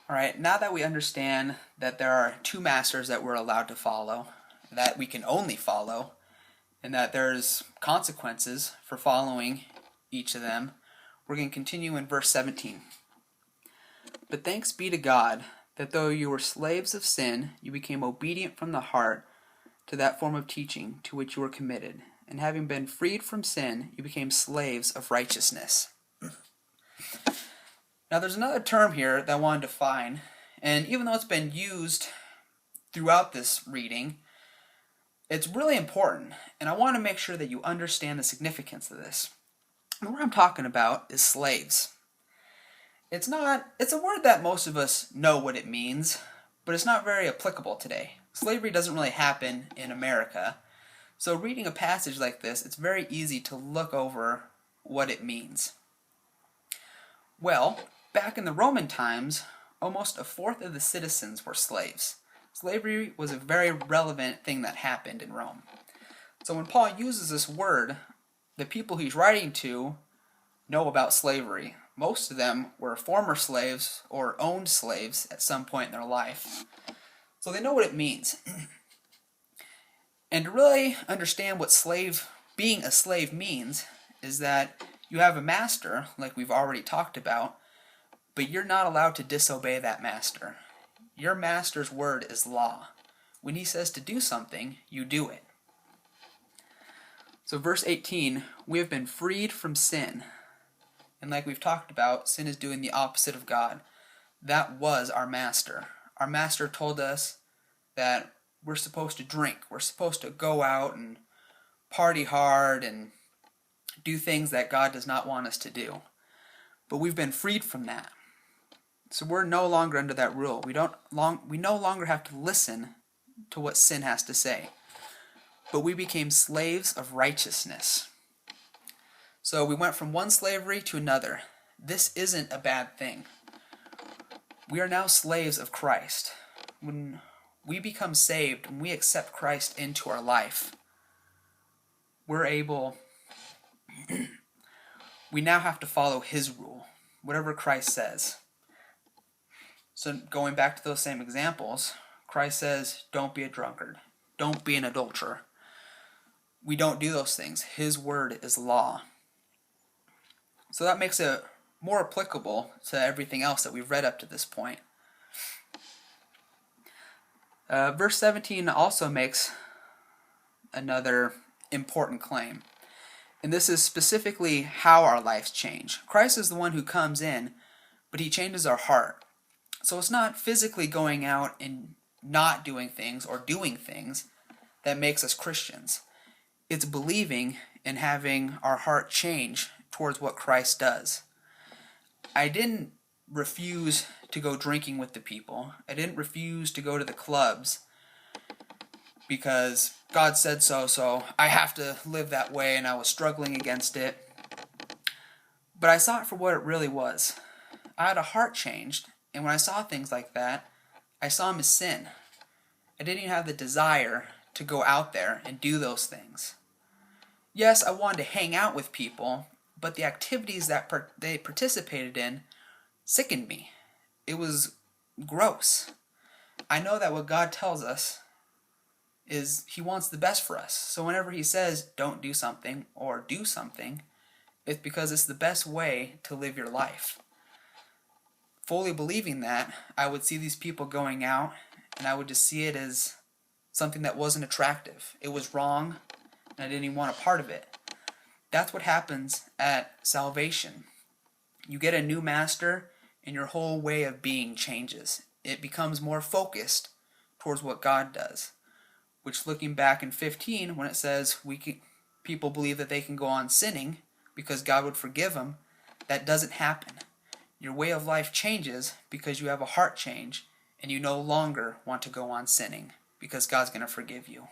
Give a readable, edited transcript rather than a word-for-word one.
All right, now that we understand that there are two masters that we're allowed to follow, that we can only follow, and that there's consequences for following each of them, we're going to continue in verse 17. But thanks be to God that though you were slaves of sin, you became obedient from the heart to that form of teaching to which you were committed. And having been freed from sin, you became slaves of righteousness. Now there's another term here that I want to define, and even though it's been used throughout this reading, it's really important, and I want to make sure that you understand the significance of this. And what I'm talking about is slaves. It's a word that most of us know what it means, but it's not very applicable today. Slavery doesn't really happen in America, so reading a passage like this, it's very easy to look over what it means. Well, back in the Roman times, almost a fourth of the citizens were slaves. Slavery was a very relevant thing that happened in Rome. So when Paul uses this word, the people he's writing to know about slavery. Most of them were former slaves or owned slaves at some point in their life. So they know what it means. And to really understand what being a slave means is that you have a master, like we've already talked about, but you're not allowed to disobey that master. Your master's word is law. When he says to do something, you do it. So verse 18, we have been freed from sin. And like we've talked about, sin is doing the opposite of God. That was our master. Our master told us that we're supposed to drink. We're supposed to go out and party hard and do things that God does not want us to do. But we've been freed from that. So we're no longer under that rule. We no longer have to listen to what sin has to say. But we became slaves of righteousness. So we went from one slavery to another. This isn't a bad thing. We are now slaves of Christ. When we become saved, when we accept Christ into our life, we now have to follow his rule, whatever Christ says. So going back to those same examples, Christ says, don't be a drunkard. Don't be an adulterer. We don't do those things. His word is law. So that makes it more applicable to everything else that we've read up to this point. Verse 17 also makes another important claim. And this is specifically how our lives change. Christ is the one who comes in, but he changes our heart. So it's not physically going out and not doing things or doing things that makes us Christians. It's believing and having our heart change towards what Christ does. I didn't refuse to go drinking with the people. I didn't refuse to go to the clubs because God said so, so I have to live that way, and I was struggling against it. But I saw it for what it really was. I had a heart changed, and when I saw things like that, I saw them as sin. I didn't even have the desire to go out there and do those things. Yes, I wanted to hang out with people, but the activities that they participated in sickened me. It was gross. I know that what God tells us is he wants the best for us. So whenever he says don't do something or do something, it's because it's the best way to live your life. Fully believing that, I would see these people going out and I would just see it as something that wasn't attractive. It was wrong and I didn't even want a part of it. That's what happens at salvation. You get a new master and your whole way of being changes. It becomes more focused towards what God does. Which, looking back in 15, when it says people believe that they can go on sinning because God would forgive them, that doesn't happen. Your way of life changes because you have a heart change and you no longer want to go on sinning because God's going to forgive you.